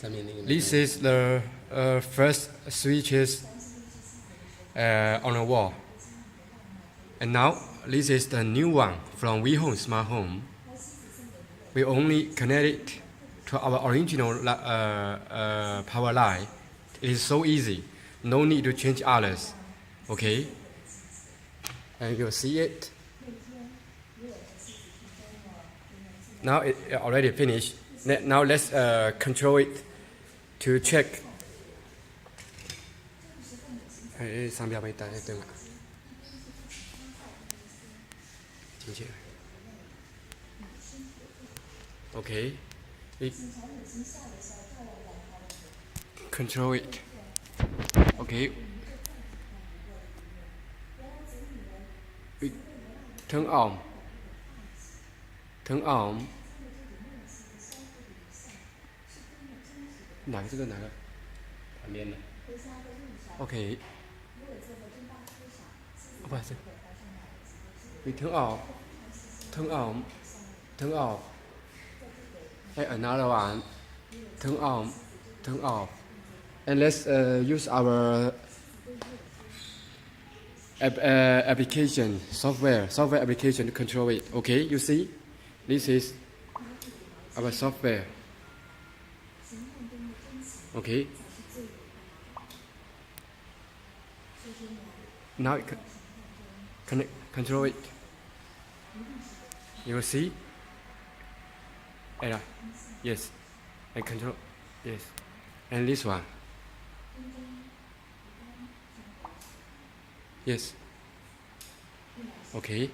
This is the first switches on the wall. And now this is the new one from Wehome Smart Home. We only connect it to our original power line. It is so easy. No need to change others. Okay? And you'll see it. Now it already finished. Now let's control it to check. Okay. We control it. Okay. We turn on. Turn on. 哪个这个哪个？旁边的。OK。不是。We turn on. Turn on. Turn off. And another one. Turn on. Turn off. And let's use our application software application to control it. Okay, you see, this is our software. Okay. Now it control it. You will see. Yes. And control. Yes. And this one. Yes. Okay.